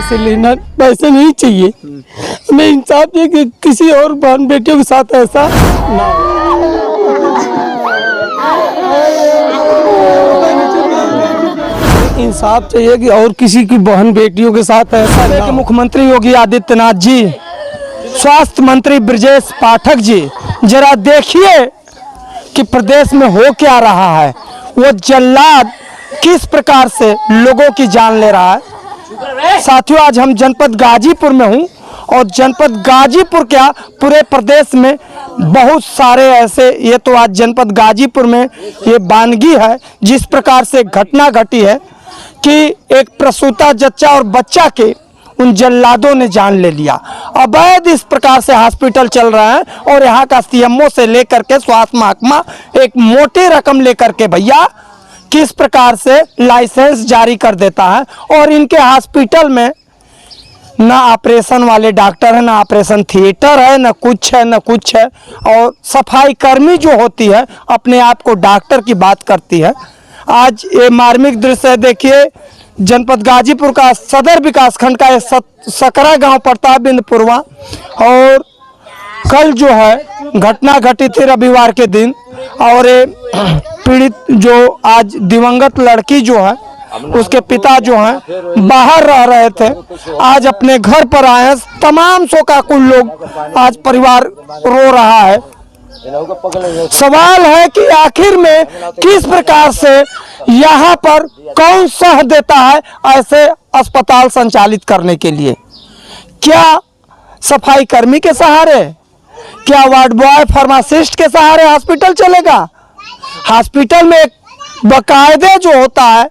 पैसे लेना, पैसे नहीं चाहिए। हमें इंसाफ चाहिए कि किसी और बहन बेटियों के साथ ऐसा ना हो। इंसाफ चाहिए कि और किसी की बहन बेटियों के साथ ऐसा ना हो। मुख्यमंत्री योगी आदित्यनाथ जी, स्वास्थ्य मंत्री ब्रजेश पाठक जी, जरा देखिए कि प्रदेश में हो क्या रहा है। वो जल्लाद किस प्रकार से लोगों की जान ले रहा है। साथियों, आज हम जनपद गाजीपुर में हूँ और जनपद गाजीपुर क्या पूरे प्रदेश में बहुत सारे ऐसे, ये तो आज जनपद गाजीपुर में ये बानगी है जिस प्रकार से घटना घटी है कि एक प्रसूता जच्चा और बच्चा के उन जल्लादों ने जान ले लिया। अवैध इस प्रकार से हॉस्पिटल चल रहा है और यहाँ का सीएमओ से लेकर के स्वास्थ्य महकमा एक मोटी रकम लेकर के भैया किस प्रकार से लाइसेंस जारी कर देता है और इनके हॉस्पिटल में ना ऑपरेशन वाले डॉक्टर है, ना ऑपरेशन थिएटर है, ना कुछ है, ना कुछ है। और सफाई कर्मी जो होती है अपने आप को डॉक्टर की बात करती है। आज ये मार्मिक दृश्य है, देखिए जनपद गाजीपुर का सदर विकास खंड का सकरा गांव पड़ता है बिंदपुरवा। और कल जो है घटना घटी थी रविवार के दिन और पीड़ित जो आज दिवंगत लड़की जो है उसके पिता जो हैं बाहर रह रहे थे, आज अपने घर पर आए हैं। तमाम शोकाकुल लोग आज परिवार रो रहा है। सवाल है कि आखिर में किस प्रकार से यहाँ पर कौन सह देता है ऐसे अस्पताल संचालित करने के लिए। क्या सफाई कर्मी के सहारे, क्या वार्ड बॉय फार्मासिस्ट के सहारे हॉस्पिटल चलेगा। हॉस्पिटल में एक बाकायदे जो होता है,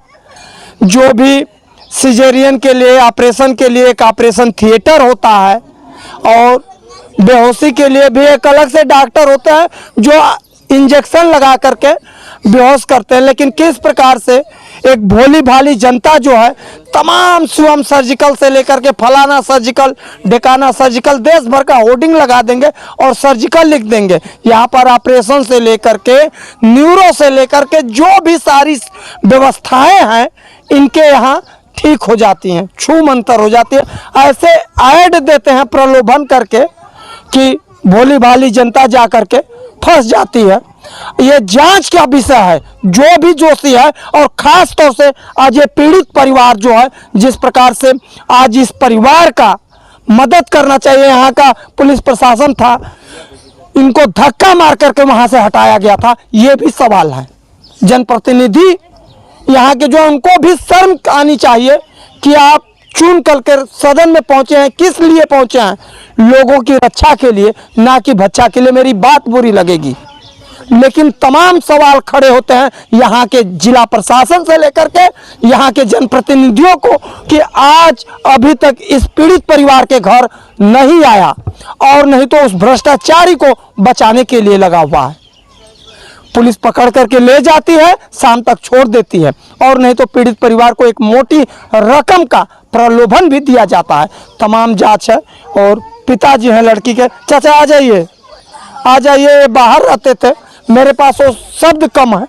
जो भी सिजेरियन के लिए ऑपरेशन के लिए एक ऑपरेशन थिएटर होता है और बेहोशी के लिए भी एक अलग से डॉक्टर होता है जो इंजेक्शन लगा करके बेहोश करते हैं। लेकिन किस प्रकार से एक भोली भाली जनता जो है तमाम शिवम सर्जिकल से लेकर के फलाना सर्जिकल, ढेकाना सर्जिकल, देश भर का होर्डिंग लगा देंगे और सर्जिकल लिख देंगे। यहाँ पर ऑपरेशन से लेकर के न्यूरो से लेकर के जो भी सारी व्यवस्थाएं हैं इनके यहाँ ठीक हो जाती हैं, छू मंतर हो जाती है। ऐसे ऐड देते हैं प्रलोभन करके कि भोली भाली जनता जा करके फंस जाती है। ये जांच का विषय है, जो भी दोषी है और खास तौर से आज ये पीड़ित परिवार जो है जिस प्रकार से आज इस परिवार का मदद करना चाहिए। यहाँ का पुलिस प्रशासन था, इनको धक्का मार करके वहां से हटाया गया था, ये भी सवाल है। जनप्रतिनिधि यहाँ के जो, उनको भी शर्म आनी चाहिए कि आप चुन कर सदन में पहुंचे हैं, किस लिए पहुंचे हैं, लोगों की रक्षा के लिए, ना कि बच्चा के लिए। मेरी बात बुरी लगेगी लेकिन तमाम सवाल खड़े होते हैं यहाँ के जिला प्रशासन से लेकर के यहाँ के जनप्रतिनिधियों को कि आज अभी तक इस पीड़ित परिवार के घर नहीं आया और नहीं तो उस भ्रष्टाचारी को बचाने के लिए लगा हुआ है। पुलिस पकड़ करके ले जाती है, शाम तक छोड़ देती है और नहीं तो पीड़ित परिवार को एक मोटी रकम का प्रलोभन भी दिया जाता है। तमाम जांच है और पिताजी हैं लड़की के। चाचा आ जाइए, आ जाइए। बाहर रहते थे, मेरे पास वो शब्द कम है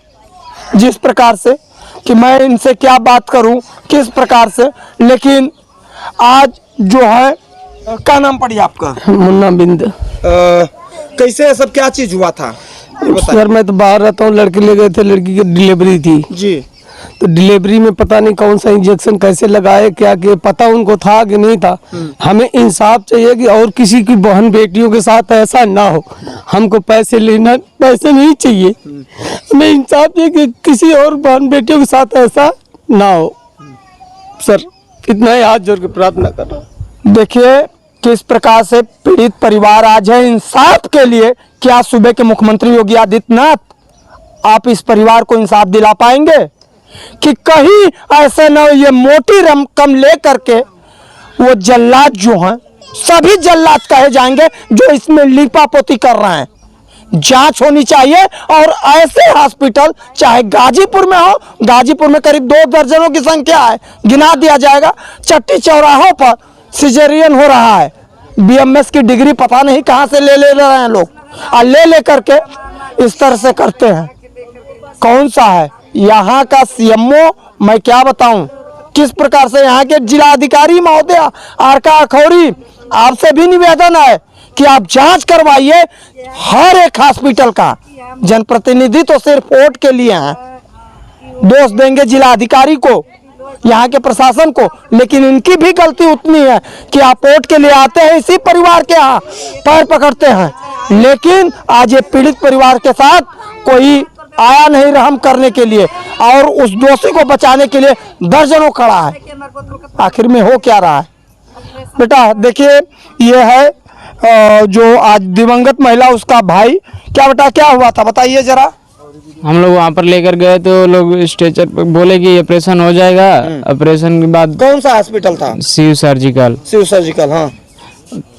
जिस प्रकार से कि मैं इनसे क्या बात करूं किस प्रकार से। लेकिन आज जो है, क्या नाम पड़ी आपका? मुन्ना बिंद। कैसे सब क्या चीज हुआ था? सर मैं तो बाहर रहता हूँ, लड़के ले गए थे, लड़की की डिलीवरी थी जी। तो डिलीवरी में पता नहीं कौन सा इंजेक्शन कैसे लगाए, क्या कि पता उनको था कि नहीं था। हमें इंसाफ चाहिए कि और किसी की बहन बेटियों के साथ ऐसा ना हो। हमको पैसे लेना, पैसे नहीं चाहिए। हमें इंसाफ चाहिए कि किसी और बहन बेटियों के साथ ऐसा ना हो। सर इतना ही हाथ जोड़ के प्रार्थना कर रहा हूँ। देखिए किस प्रकार से पीड़ित परिवार आज है इंसाफ के लिए। क्या सूबे के मुख्यमंत्री योगी आदित्यनाथ आप इस परिवार को इंसाफ दिला पाएंगे कि कहीं ऐसे न ये मोटी रकम ले करके वो जल्लाद जो हैं, सभी जल्लाद कहे जाएंगे जो इसमें लीपापोती कर रहे हैं। जांच होनी चाहिए और ऐसे हॉस्पिटल चाहे गाजीपुर में हो, गाजीपुर में करीब 2 दर्जनों की संख्या है, गिना दिया जाएगा। चट्टी चौराहों पर सिजेरियन हो रहा है, बीएमएस की डिग्री पता नहीं कहां से ले रहे हैं लोग और ले करके इस तरह से करते हैं। कौन सा है यहाँ का सीएमओ, मैं क्या बताऊं, किस प्रकार से यहाँ के जिला अधिकारी महोदय आरका अखौरी, आपसे भी निवेदन है कि आप जांच करवाइए हर एक हॉस्पिटल का। जनप्रतिनिधि तो सिर्फ वोट के लिए हैं, दोष देंगे जिला अधिकारी को, यहाँ के प्रशासन को, लेकिन इनकी भी गलती उतनी है कि आप वोट के लिए आते हैं, इसी परिवार के यहाँ पैर पकड़ते हैं, लेकिन आज ये पीड़ित परिवार के साथ कोई आया नहीं रहम करने के लिए, और उस दोषी को बचाने के लिए दर्जनों खड़ा है। आखिर में हो क्या रहा है? बेटा देखिए, ये है जो आज दिवंगत महिला, उसका भाई। क्या बेटा क्या हुआ था, बताइए जरा। हम लोग वहाँ पर लेकर गए तो लोग स्ट्रेचर पर बोले कि ऑपरेशन हो जाएगा। ऑपरेशन के बाद कौन सा हॉस्पिटल था? शिव सर्जिकल। शिव सर्जिकल, हाँ।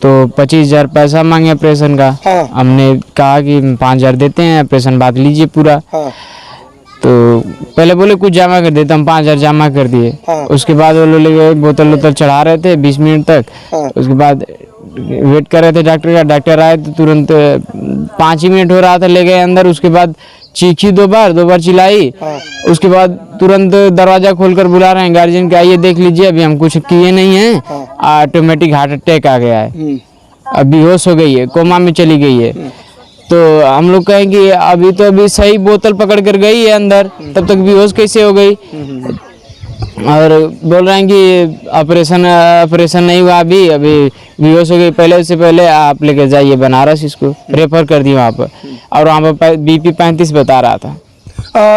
तो 25,000 पैसा मांगे ऑपरेशन का। हाँ। हमने कहा कि 5,000 देते हैं, ऑपरेशन बात लीजिए पूरा। हाँ। तो पहले बोले कुछ जमा कर देते, हम 5,000 जमा कर दिए। हाँ। उसके बाद वो लोग बोतल चढ़ा रहे थे 20 मिनट तक। हाँ। उसके बाद वेट कर रहे थे डॉक्टर का। डॉक्टर आए तो तुरंत 5 ही मिनट हो रहा था, ले गए अंदर। उसके बाद चीखी दो बार चिल्लाई। हाँ। उसके बाद तुरंत दरवाजा खोलकर बुला रहे हैं गार्जियन के, आइए देख लीजिए, अभी हम कुछ किए नहीं हैं। हाँ। ऑटोमेटिक हार्ट अटैक आ गया है, अब बेहोश हो गई है, कोमा में चली गई है। तो हम लोग कहें कि अभी सही बोतल पकड़ कर गई है अंदर, तब तक बेहोश कैसे हो गई? और बोल रहे हैं कि ऑपरेशन नहीं हुआ, अभी बेहोश हो गई। पहले उससे पहले आप लेके जाइए बनारस, इसको रेफर कर दिए वहाँ पर। और वहाँ पर BP 35 बता रहा था।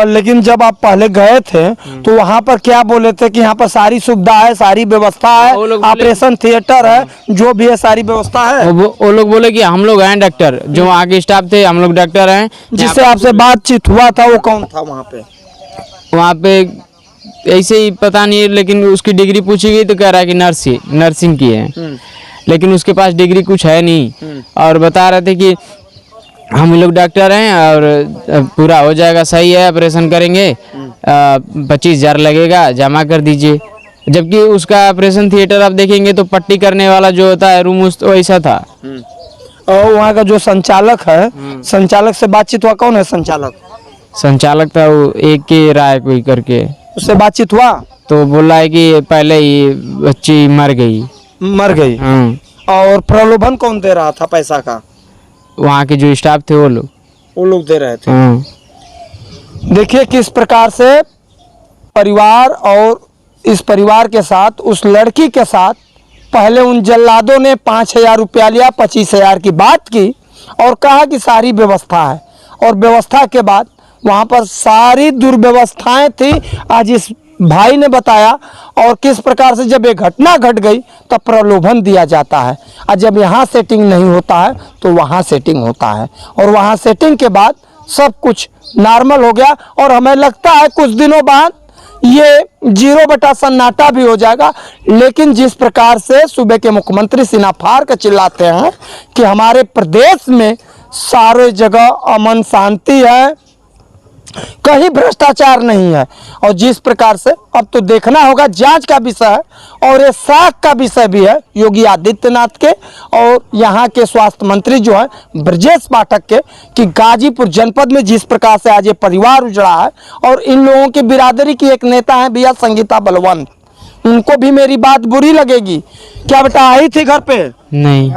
लेकिन जब आप पहले गए थे तो वहाँ पर क्या बोले थे कि यहाँ पर सारी सुविधा है, सारी व्यवस्था है, ऑपरेशन थिएटर है, जो भी है सारी व्यवस्था है? वो लोग बोले कि हम लोग हैं डॉक्टर, जो वहाँ के स्टाफ थे, हम लोग डॉक्टर हैं। जिससे आपसे बातचीत हुआ था वो कौन था वहाँ पे? वहाँ पे ऐसे ही पता नहीं, लेकिन उसकी डिग्री पूछी गई तो कह रहा है कि नर्सिंग की है, लेकिन उसके पास डिग्री कुछ है नहीं। और बता रहे थे कि हम लोग डॉक्टर हैं और पूरा हो जाएगा, सही है, ऑपरेशन करेंगे, 25,000 लगेगा, जमा कर दीजिए। जबकि उसका ऑपरेशन थिएटर आप देखेंगे तो पट्टी करने वाला जो होता है रूम, वैसा था। और वहाँ का जो संचालक है, संचालक से बातचीत हुआ? कौन है संचालक? संचालक था वो एक के राय कोई करके, उससे बातचीत हुआ तो बोला है कि पहले ही बच्ची मर गई। हाँ। और प्रलोभन कौन दे रहा था पैसा का? वहाँ के जो स्टाफ थे वो लोग दे रहे थे। हाँ। देखिए किस प्रकार से परिवार, और इस परिवार के साथ, उस लड़की के साथ पहले उन जल्लादों ने 5,000 रुपया लिया, 25,000 की बात की और कहा कि सारी व्यवस्था है, और व्यवस्था के बाद वहाँ पर सारी दुर्व्यवस्थाएं थी। आज इस भाई ने बताया, और किस प्रकार से जब ये घटना घट गई तब प्रलोभन दिया जाता है, और जब यहाँ सेटिंग नहीं होता है तो वहाँ सेटिंग होता है, और वहाँ सेटिंग के बाद सब कुछ नॉर्मल हो गया। और हमें लगता है कुछ दिनों बाद ये 0 सन्नाटा भी हो जाएगा। लेकिन जिस प्रकार से सूबे के मुख्यमंत्री सीना फाड़ कर चिल्लाते हैं कि हमारे प्रदेश में सारे जगह अमन शांति है, कहीं भ्रष्टाचार नहीं है, और जिस प्रकार से अब तो देखना होगा, जांच का विषय है और ये साख का विषय भी है योगी आदित्यनाथ के और यहाँ के स्वास्थ्य मंत्री जो है ब्रजेश पाठक के, कि गाजीपुर जनपद में जिस प्रकार से आज ये परिवार उजड़ा है। और इन लोगों की बिरादरी की एक नेता है भैया संगीता बलवंत, उनको भी मेरी बात बुरी लगेगी। क्या बेटा आई थी घर पे? नहीं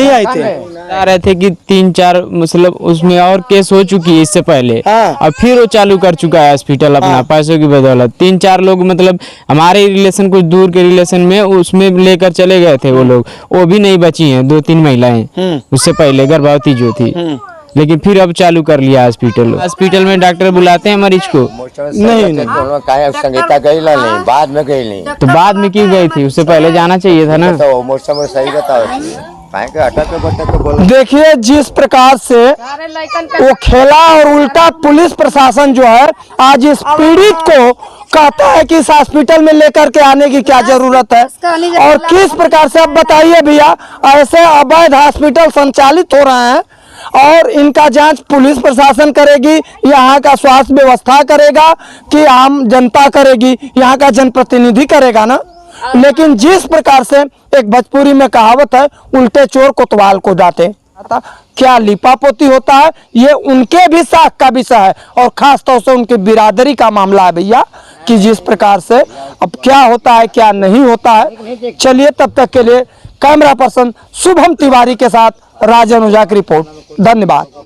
आई थी। बता रहे थे कि 3-4 मतलब उसमें और केस हो चुकी है इससे पहले। हाँ। और फिर वो चालू कर चुका है हॉस्पिटल अपना। हाँ। पैसों की बदौलत 3-4 लोग, मतलब हमारे रिलेशन, कुछ दूर के रिलेशन में, उसमें लेकर चले गए थे वो लोग, वो भी नहीं बची हैं, 2-3 महिलाएं उससे पहले गर्भवती जो थी। लेकिन फिर अब चालू कर लिया हॉस्पिटल में डॉक्टर बुलाते हैं मरीज को। नहीं संगीता गई नहीं, बाद में गई नहीं। तो बाद में क्यों गई थी? उससे पहले जाना चाहिए था ना। तो मौसम सही बताओ। देखिए जिस प्रकार से वो खेला, और उल्टा पुलिस प्रशासन जो है आज इस पीड़ित को कहता है कि इस हॉस्पिटल में लेकर के आने की क्या जरूरत है। और किस प्रकार से, अब बताइए भैया, ऐसे अवैध हॉस्पिटल संचालित हो रहे हैं और इनका जांच पुलिस प्रशासन करेगी, यहाँ का स्वास्थ्य व्यवस्था करेगा कि आम जनता करेगी? यहाँ का जनप्रतिनिधि करेगा ना। लेकिन जिस प्रकार से एक भोजपुरी में कहावत है, उल्टे चोर कोतवाल को दाते, क्या लिपापोती होता है, ये उनके भी साख का विषय है, और खास तौर से उनकी बिरादरी का मामला है भैया। कि जिस प्रकार से अब क्या होता है क्या नहीं होता है। चलिए तब तक के लिए कैमरा पर्सन शुभम तिवारी के साथ राजन ओझा की रिपोर्ट। धन्यवाद।